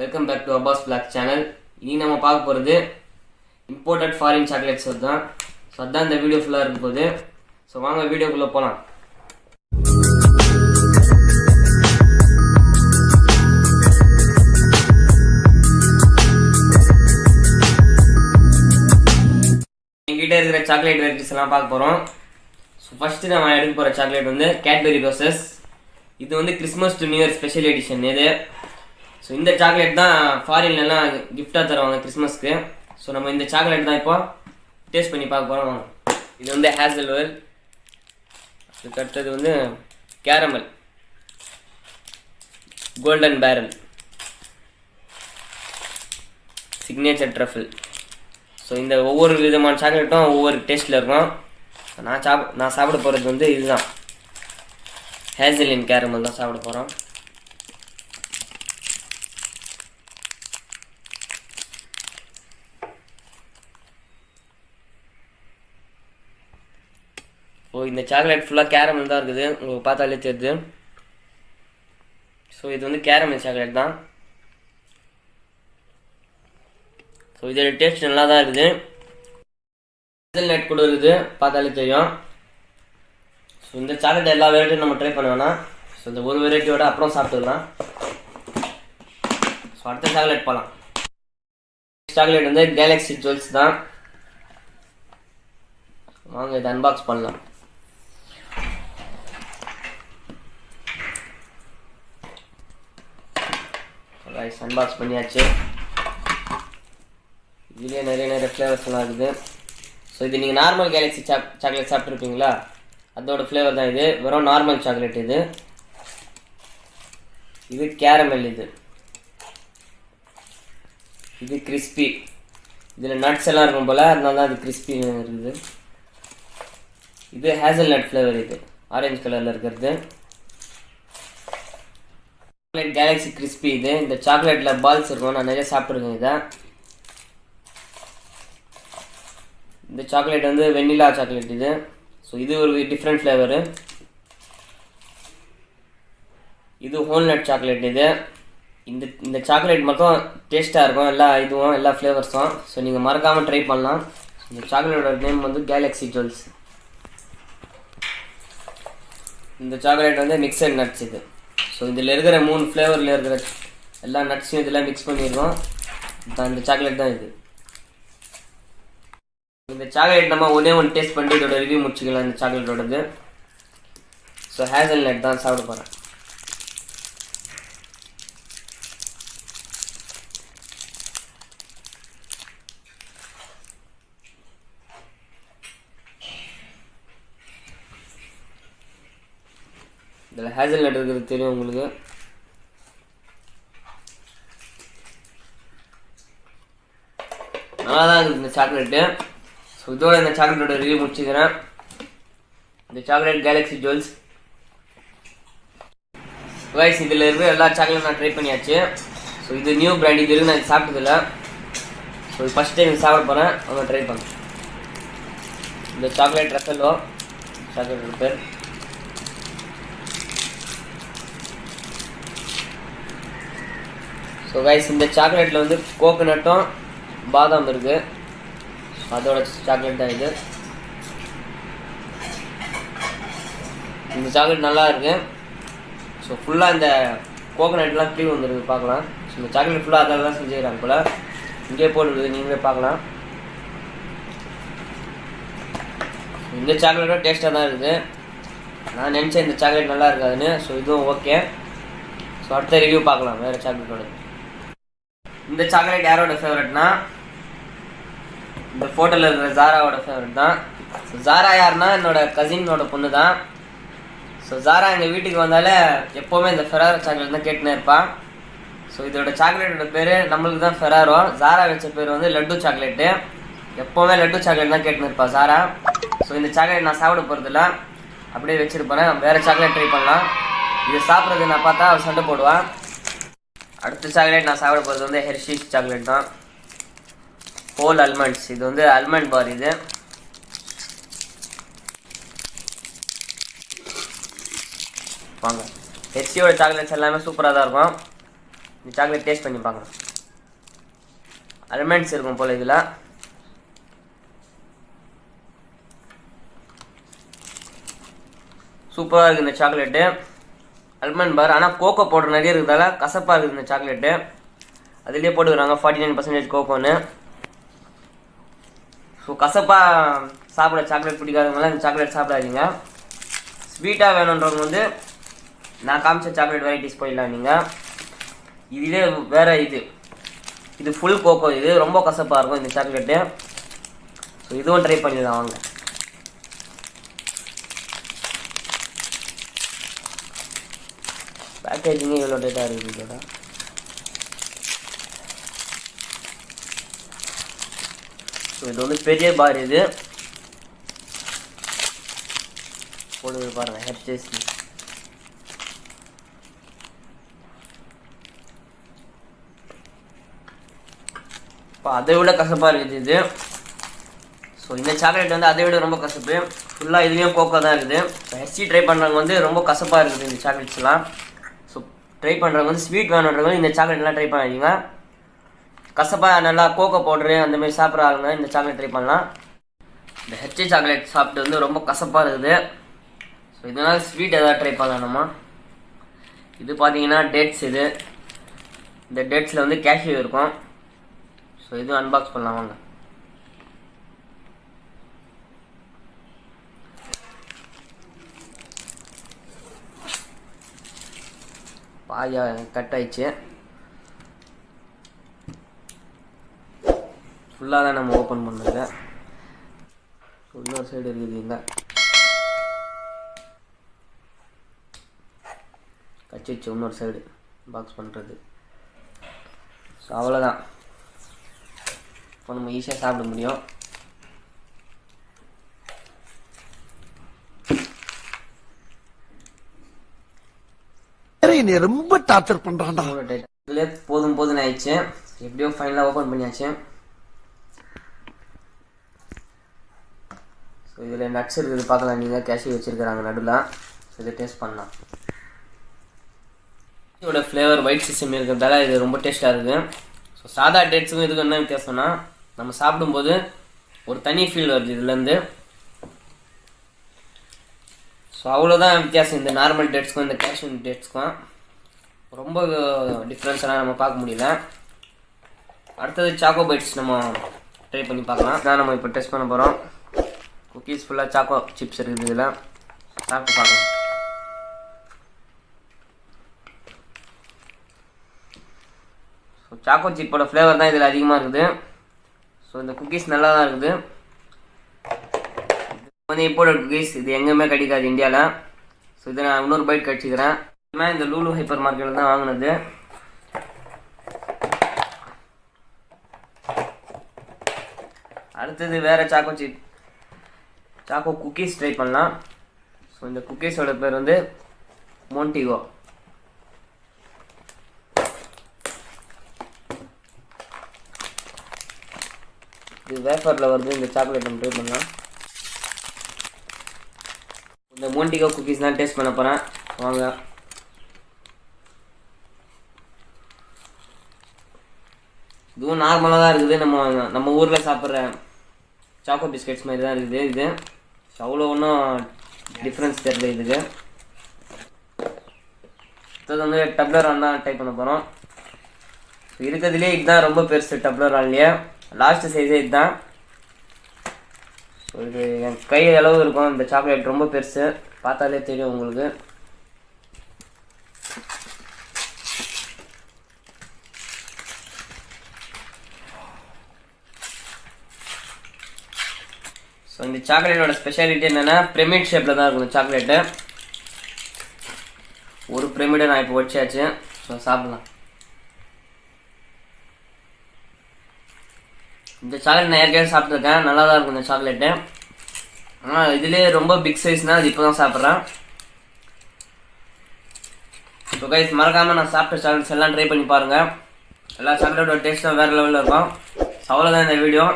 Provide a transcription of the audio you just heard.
Welcome back to Abbas blog channel. இனி நம்ம பார்க்க போகிறது இம்போர்ட்டட் ஃபாரின் சாக்லேட்ஸ் தான். ஸோ அதுதான் இந்த வீடியோ ஃபுல்லாக இருக்கும் போது. ஸோ வாங்க வீடியோக்குள்ளே போகலாம். என்கிட்ட இருக்கிற சாக்லேட் வெரைட்டிஸ் எல்லாம் பார்க்க போகிறோம். ஸோ ஃபஸ்ட்டு நம்ம எடுக்க போகிற சாக்லேட் வந்து கேட்பரி ரோசஸ். இது வந்து Christmas to new year special edition இது. ஸோ இந்த சாக்லேட் தான் ஃபாரின்லலாம் கிஃப்டாக தருவாங்க கிறிஸ்மஸ்க்கு. ஸோ நம்ம இந்த சாக்லேட் தான் இப்போ டேஸ்ட் பண்ணி பார்க்க போகிறோம். இது வந்து ஹேசல்வெல். அதுக்கு அடுத்தது வந்து caramel, golden barrel, signature truffle. So இந்த ஒவ்வொரு விதமான சாக்லேட்டும் ஒவ்வொரு டேஸ்ட்டில் இருக்கும். நான் சாப்பிட போகிறது வந்து இதுதான் ஹேசலின் கேரமல் தான் சாப்பிட போகிறோம். இந்த சாக்லேட் ஃபுல்லாக கேரமல் தான் இருக்குது, உங்களுக்கு பார்த்தாலே தெரியுது. ஸோ இது வந்து கேரமல் சாக்லேட் தான். ஸோ இதோட டேஸ்ட் நல்லா தான் இருக்குது. ஹேசல்நட் கூட இருக்குது, பார்த்தாலே தெரியும். ஸோ இந்த சாக்லேட் எல்லா வெரைட்டியும் நம்ம ட்ரை பண்ண வேணாம். ஸோ இந்த ஒரு வெரைட்டியோட அப்புறம் சாப்பிட்டுக்கலாம். ஸோ அடுத்த சாக்லேட் போகலாம். சாக்லேட் வந்து கேலக்ஸி ஜுவல்ஸ் தான். வாங்க இதை அன்பாக்ஸ் பண்ணலாம். அன்பாக்ஸ் பண்ணியாச்சு. இதுலேயே நிறைய ஃப்ளேவர்ஸ் எல்லாம் இருக்குது. ஸோ இது நீங்கள் நார்மல் கேலக்ஸி சாக்லேட் சாப்பிட்ருப்பீங்களா, அதோட ஃப்ளேவர் தான் இது. வெறும் நார்மல் சாக்லேட் இது. இது கேரமல், இது கிறிஸ்பி. இதில் நட்ஸ் எல்லாம் இருக்கும் போல், அதனால தான் இது கிறிஸ்பி இருக்குது. இது ஹேசல்நட் ஃப்ளேவர், இது ஆரஞ்சு கலரில் இருக்கிறது. Chocolate Galaxy crispy. இது இந்த சாக்லேட்டில் பால்ஸ் இருக்கும், நான் நிறைய சாப்பிட்ருக்கேன் இதை. இந்த சாக்லேட் வந்து வெண்ணிலா சாக்லேட் இது. ஸோ இது ஒரு டிஃப்ரெண்ட் ஃப்ளேவரு. இது ஹோல்நட் சாக்லேட் இது. இந்த சாக்லேட் மட்டும் டேஸ்ட்டாக இருக்கும், எல்லா ஃப்ளேவர்ஸும். ஸோ நீங்கள் மறக்காமல் ட்ரை பண்ணலாம். இந்த சாக்லேட்டோட நேம் வந்து கேலக்ஸி ஜுவல்ஸ். இந்த சாக்லேட் வந்து மிக்சட் நட்ஸ் இது. ஸோ இதில் இருக்கிற 3 ஃப்ளேவரில் இருக்கிற எல்லா நட்ஸையும் இதெல்லாம் மிக்ஸ் பண்ணியிருக்கோம். இந்த சாக்லேட் தான் இது. இந்த சாக்லேட் நம்ம ஒன்று டேஸ்ட் பண்ணிட்டு இதோட ரிவ்யூ முடிச்சுக்கலாம். இந்த சாக்லேட்டோடது. ஸோ ஹேசல்நட் தான் சாப்பிட போகிறேன். இதில் ஹேசல்நட் இருக்கிறது தெரியும் உங்களுக்கு. நல்லா தான் இருக்குது இந்த சாக்லேட்டு. ஸோ இதோட இந்த சாக்லேட்டோட ரிவ்யூ முடிச்சுக்கிறேன். இந்த சாக்லேட் கேலக்ஸி ஜுவல்ஸ் கைஸ். இதில் இருக்கிற எல்லா சாக்லேட்டும் நான் ட்ரை பண்ணியாச்சு. ஸோ இது நியூ பிராண்ட், இது இருக்கு நான் இது சாப்பிட்டதில்ல. ஸோ இது ஃபஸ்ட் டைம் சாப்பிட போகிறேன், அவங்க ட்ரை பண்ணேன். இந்த சாக்லேட் ரசல்லோ சாக்லேட் பேர். ஸோ கைஸ் இந்த சாக்லேட்டில் வந்து கோகோனட்டும் பாதாம் இருக்குது. அதோட சாக்லேட் தான் இது. இந்த சாக்லேட் நல்லா இருக்கு. ஸோ ஃபுல்லாக இந்த கோகோனட்லாம் க்ரீம் வந்துருக்கு, பார்க்கலாம். ஸோ இந்த சாக்லேட் ஃபுல்லாக அதெல்லாம் தான் செஞ்சுக்கிறாங்க போல். இங்கே போட்டுருக்குது, நீங்களே பார்க்கலாம். இந்த சாக்லேட்டும் டேஸ்ட்டாக தான் இருக்குது. நான் நினச்சேன் இந்த சாக்லேட் நல்லா இருக்காதுன்னு. ஸோ இதுவும் ஓகே. ஸோ அடுத்த ரிவ்யூ பார்க்கலாம் வேறு சாக்லேட்டோட. இந்த சாக்லேட் யாரோட ஃபேவரட்னா, இந்த ஃபோட்டோவில் இருக்கிற ஜாராவோட ஃபேவரட் தான். ஸோ ஜாரா யாருன்னா என்னோட கசினோட பொண்ணு தான். ஸோ ஜாரா எங்கள் வீட்டுக்கு வந்தாலே எப்போவுமே இந்த ஃபெராரோ சாக்லேட் தான் கேட்டுனே இருப்பான். ஸோ இதோட சாக்லேட்டோட பேர் நம்மளுக்கு தான் ஃபெராரோ. ஜாரா வச்ச பேர் வந்து லட்டு சாக்லேட்டு. எப்போவுமே லட்டு சாக்லேட் தான் கேட்டுன்னு இருப்பா ஜாரா. ஸோ இந்த சாக்லேட் நான் சாப்பிட போகிறதில்ல, அப்படியே வச்சுருப்பேன். வேறு சாக்லேட் ட்ரை பண்ணலாம். இது சாப்பிட்றது நான் பார்த்தா அவள் சண்டை போடுவான். அடுத்த சாக்லேட் நான் சாப்பிட போகிறது வந்து ஹெர்ஷீஸ் சாக்லேட் தான். ஹோல் அல்மண்ட்ஸ். இது வந்து அல்மண்ட் பார். இது வாங்க. ஹெர்ஷியோட சாக்லேட்ஸ் எல்லாமே சூப்பராக தான் இருக்கும். இந்த சாக்லேட் டேஸ்ட் பண்ணி பார்க்கலாம். அல்மண்ட்ஸ் இருக்கும் போல் இதில். சூப்பராக இருக்குது இந்த சாக்லேட்டு. அல்மண்ட் பார், ஆனால் கோகோ பவுடர் நிறைய இருக்கிறதால கசப்பாக இருக்குது இந்த சாக்லேட்டு. அதுலேயே போட்டுக்கிறாங்க 49% கோகோன்னு. ஸோ கசப்பாக சாப்பிட சாக்லேட் பிடிக்காதவங்களாம் இந்த சாக்லேட் சாப்பிடாதீங்க. ஸ்வீட்டாக வேணுன்றவங்க வந்து நான் காமிச்ச சாக்லேட் வெரைட்டிஸ் போயிடலாம். நீங்கள் இதுவே வேறு இது ஃபுல் கோகோ, இது ரொம்ப கசப்பாக இருக்கும் இந்த சாக்லேட்டு. ஸோ இதுவும் ட்ரை பண்ணிடலாம் வாங்க. பேக்கேஜிங்கே இவ்வளோ டேட்டாக இருக்குது இதோட. ஸோ இது வந்து பெரிய பார், இது போடுது பாருங்கள். ஹெர்ஷேஸ் இப்போ அதை விட கசப்பாக இருக்குது இது. ஸோ இந்த சாக்லேட் வந்து அதை விட ரொம்ப கசப்பு. ஃபுல்லாக இதுலேயும் கோக்கோ தான் இருக்குது. ஸோ ஹெச்சி ட்ரை பண்ணுறவங்க வந்து ரொம்ப கசப்பாக இருக்குது இந்த சாக்லேட்ஸ்லாம். ஸோ ட்ரை பண்ணுறவங்க வந்து ஸ்வீட் வேணுன்றவங்க இந்த சாக்லேட்லாம் ட்ரை பண்ணாதீங்க. கசப்பாக நல்லா கோகோ பவுட்ரு அந்தமாரி சாப்பிட்ற ஆளுங்க இந்த சாக்லேட் ட்ரை பண்ணலாம். இந்த ஹெச்சி சாக்லேட் சாப்பிட்டு வந்து ரொம்ப கசப்பாக இருக்குது. ஸோ இதனால் ஸ்வீட் எதாவது ட்ரை பண்ணலாம் நம்ம. இது பார்த்தீங்கன்னா டேட்ஸ். இந்த டேட்ஸில் வந்து கேஷ்யூ இருக்கும். ஸோ இது அன்பாக்ஸ் பண்ணலாம் வாங்க. பாயா கட் ஆயிடுச்சு. ஃபுல்லாக தான் நம்ம ஓப்பன் பண்ணது. இன்னொரு சைடு இருக்குது இங்கே கச்சிச்சு. இன்னொரு சைடு பாக்ஸ் பண்ணுறது. ஸோ அவ்வளோதான். இப்போ நம்ம ஈஸியாக சாப்பிட முடியும். ரொம்ப டார்ச்சர் பண்றான்டா. போதும் ஆயிடுச்சு. எப்படியோ ஃபைனலாக ஓப்பன் பண்ணியாச்சு. ஸோ இதில் நட்ஸ் இருக்குது பார்க்கலாம். நீங்கள் கேஷ்யூ வச்சுருக்கிறாங்க நடுவில். ஸோ இதை டேஸ்ட் பண்ணலாம். இதோட ஃப்ளேவர் ஒயிட் சிஸ்டம் இருக்கிறதால இது ரொம்ப டேஸ்ட்டாக இருக்குது. ஸோ சாதா டேட்ஸுக்கும் இதுக்கு என்ன வித்தியாசம்னா, நம்ம சாப்பிடும்போது ஒரு தனி ஃபீல் வருது இதுலேருந்து. ஸோ அவ்வளோதான் வித்தியாசம் இந்த நார்மல் டேட்ஸ்க்கும் இந்த கேஷ்யூ டேட்ஸ்க்கும். ரொம்ப டிஃப்ரென்ஸ்லாம் நம்ம பார்க்க முடியல. அடுத்தது சாக்கோ பைட்ஸ் நம்ம ட்ரை பண்ணி பார்க்கலாம். இதான் நம்ம இப்போ டெஸ்ட் பண்ண போகிறோம். குக்கீஸ் ஃபுல்லாக சாக்கோ சிப்ஸ் இருக்குது. இதில் சாப்பிட்டு பார்க்கலாம். ஸோ சாக்கோ சிப்போட ஃப்ளேவர் தான் இதில் அதிகமாக இருக்குது. ஸோ இந்த குக்கீஸ் நல்லா தான் இருக்குது. வந்து இம்போர்ட்டட் குக்கீஸ், இது எங்கேயுமே கிடைக்காது இந்தியாவில். ஸோ இதை நான் இன்னொரு பைட் கடிச்சிக்கிறேன். இந்த லூலு ஹைப்பர் மார்க்கெட்டில் தான் வாங்கினது. அடுத்தது வேறு சாக்கோ குக்கீஸ் ட்ரை பண்ணலாம். ஸோ இந்த குக்கீஸோட பேர் வந்து மோன்டிகோ. இது வேஃபரில் வருது. இந்த சாக்லேட் நம்ம ட்ரை பண்ணலாம். இந்த மோன்டிகோ குக்கீஸ் தான் டேஸ்ட் பண்ண போகிறேன் வாங்க. இதுவும் நார்மலாக தான் இருக்குது. நம்ம ஊரில் சாப்பிட்ற சாக்கோ பிஸ்கெட்ஸ் மாதிரி தான் இருக்குது இது. அவ்வளோ ஒன்றும் டிஃப்ரென்ஸ் தெரியல இதுக்கு. அடுத்தது வந்து டப்ளர் ரான் தான் டைப் பண்ண போகிறோம். இருக்கிறதுலே இதுதான் ரொம்ப பெருசு டப்ளர் ரான்லேயே. லாஸ்ட் சைஸே இதுதான். ஸோ இது என் கை அளவு இருக்கும். இந்த சாக்லேட் ரொம்ப பெருசு, பார்த்தாலே தெரியும் உங்களுக்கு. ஸோ இந்த சாக்லேட்டோட ஸ்பெஷாலிட்டி என்னென்னா பிரமிட் ஷேப்பில் தான் இருக்கும் இந்த சாக்லேட்டு. ஒரு பிரமிடை நான் இப்போ வச்சாச்சு. ஸோ சாப்பிடலாம். இந்த சாக்லேட் நான் ஏற்கனவே சாப்பிட்ருக்கேன். நல்லா தான் இருக்கும் இந்த சாக்லேட்டு. ஆனால் இதுலேயே ரொம்ப பிக் சைஸ்னால் அது இப்போ தான் சாப்பிட்றேன். ஸோ கைஸ், மறக்காமல் நான் சாப்பிட்ட சாக்லேட்ஸ் எல்லாம் ட்ரை பண்ணி பாருங்கள். எல்லா சாக்லேட்டோட டேஸ்ட்டும் வேறு லெவலில் இருக்கும். அவ்வளோதான் இந்த வீடியோ.